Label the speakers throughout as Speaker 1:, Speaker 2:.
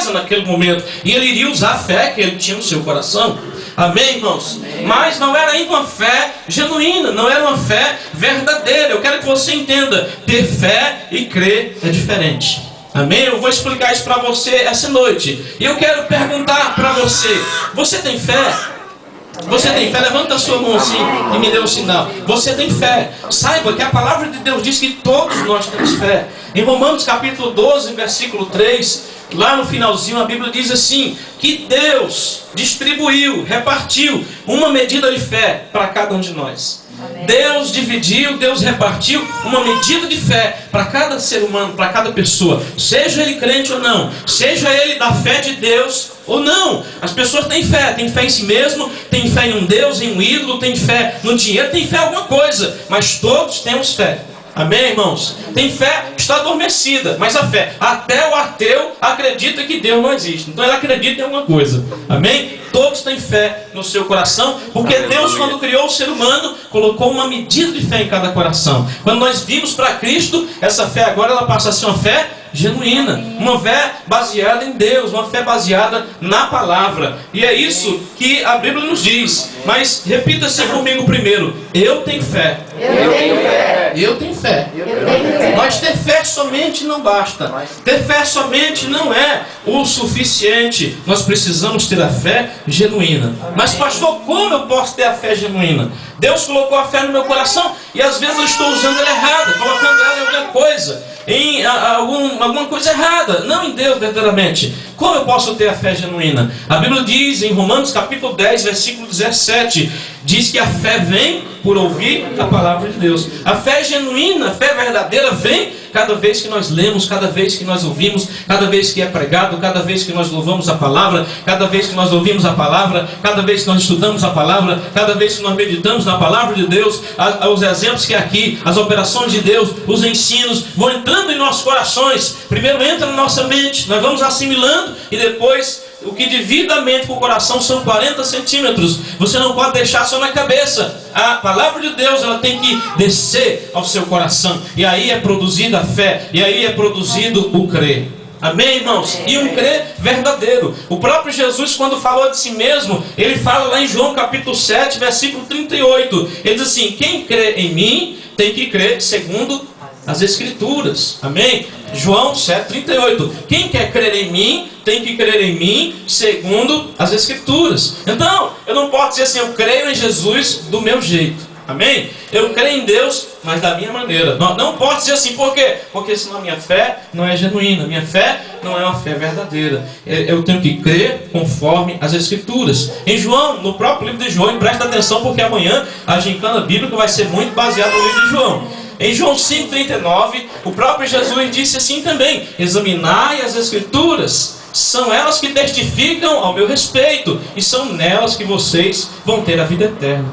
Speaker 1: casa naquele momento. E ele iria usar a fé que ele tinha no seu coração. Amém, irmãos? Mas não era ainda uma fé genuína, não era uma fé verdadeira. Eu quero que você entenda, ter fé e crer é diferente. Amém? Eu vou explicar isso para você essa noite. E eu quero perguntar para você, você tem fé? Você tem fé? Levanta a sua mão assim e me dê um sinal. Você tem fé. Saiba que a palavra de Deus diz que todos nós temos fé. Em Romanos capítulo 12, versículo 3, lá no finalzinho a Bíblia diz assim, que Deus distribuiu, repartiu uma medida de fé para cada um de nós. Deus dividiu, Deus repartiu uma medida de fé para cada ser humano, para cada pessoa, seja ele crente ou não, seja ele da fé de Deus ou não. As pessoas têm fé em si mesmo, têm fé em um Deus, em um ídolo, têm fé no dinheiro, têm fé em alguma coisa, mas todos temos fé. Amém, irmãos? Tem fé que está adormecida, mas a fé, até o ateu acredita que Deus não existe, então ele acredita em alguma coisa. Amém? Todos têm fé no seu coração, porque Deus, quando criou o ser humano, colocou uma medida de fé em cada coração. Quando nós vimos para Cristo, essa fé agora ela passa a ser uma fé genuína, uma fé baseada em Deus, uma fé baseada na palavra. E é isso que a Bíblia nos diz. Mas repita assim comigo primeiro: eu tenho fé.
Speaker 2: Eu tenho fé.
Speaker 1: Eu tenho fé. Mas ter fé somente não basta. Ter fé somente não é o suficiente. Nós precisamos ter a fé genuína. Mas pastor, como eu posso ter a fé genuína? Deus colocou a fé no meu coração e às vezes eu estou usando ela errada, colocando ela em alguma coisa, em alguma coisa errada, não em Deus verdadeiramente. Como eu posso ter a fé genuína? A Bíblia diz em Romanos capítulo 10, versículo 17, diz que a fé vem por ouvir a palavra de Deus. A fé genuína, a fé verdadeira vem cada vez que nós lemos, cada vez que nós ouvimos, cada vez que é pregado, cada vez que nós louvamos a palavra, cada vez que nós ouvimos a palavra, cada vez que nós estudamos a palavra, cada vez que nós meditamos na palavra de Deus, os exemplos que aqui, as operações de Deus, os ensinos vão entrando em nossos corações. Primeiro entra na nossa mente, nós vamos assimilando e depois o que divide a mente com o coração são 40 centímetros. Você não pode deixar só na cabeça. A palavra de Deus ela tem que descer ao seu coração. E aí é produzida a fé. E aí é produzido o crer. Amém, irmãos? E um crer verdadeiro. O próprio Jesus, quando falou de si mesmo, ele fala lá em João capítulo 7, versículo 38. Ele diz assim: quem crê em mim tem que crer segundo as Escrituras. Amém? João 7,38. Quem quer crer em mim, tem que crer em mim segundo as Escrituras. Então, eu não posso dizer assim, eu creio em Jesus do meu jeito. Amém? Eu creio em Deus, mas da minha maneira. Não posso dizer assim, por quê? Porque senão a minha fé não é genuína. Minha fé não é uma fé verdadeira. Eu tenho que crer conforme as Escrituras. Em João, no próprio livro de João, e presta atenção porque amanhã a gincana bíblica vai ser muito baseada no livro de João. Em João 5,39, o próprio Jesus disse assim também: examinai as Escrituras, são elas que testificam ao meu respeito, e são nelas que vocês vão ter a vida eterna.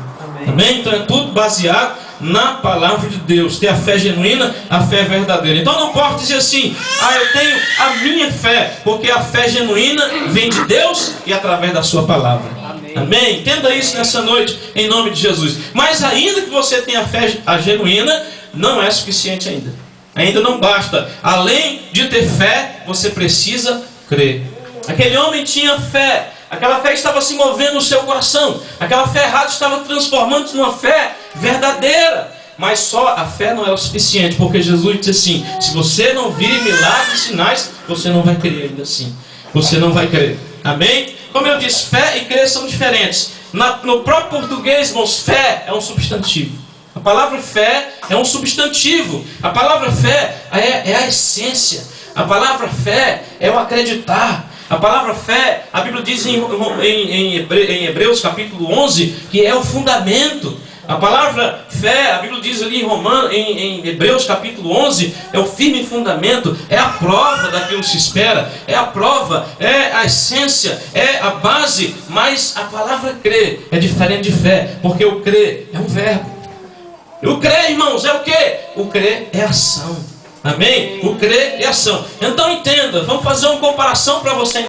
Speaker 1: Amém? Então é tudo baseado na palavra de Deus. Ter a fé genuína, a fé verdadeira. Então não posso dizer assim, eu tenho a minha fé, porque a fé genuína vem de Deus e através da sua palavra. Amém? Entenda isso nessa noite, em nome de Jesus. Mas ainda que você tenha a fé genuína, não é suficiente ainda. Ainda não basta. Além de ter fé, você precisa crer. Aquele homem tinha fé. Aquela fé estava se movendo no seu coração. Aquela fé errada estava transformando-se numa fé verdadeira. Mas só a fé não é o suficiente, porque Jesus disse assim: se você não vir milagres e sinais, você não vai crer ainda assim. Você não vai crer. Amém? Como eu disse, fé e crer são diferentes. No próprio português, irmãos, fé é um substantivo. A palavra fé é um substantivo. A palavra fé é a essência. A palavra fé é o acreditar. A palavra fé, a Bíblia diz em Hebreus capítulo 11, que é o fundamento. A palavra fé, a Bíblia diz ali em Hebreus capítulo 11, é o firme fundamento, é a prova daquilo que se espera, é a prova, é a essência, é a base. Mas a palavra crer é diferente de fé, porque o crer é um verbo. O crer, irmãos, é o quê? O crer é ação. Amém? O crer é ação. Então entenda, vamos fazer uma comparação para você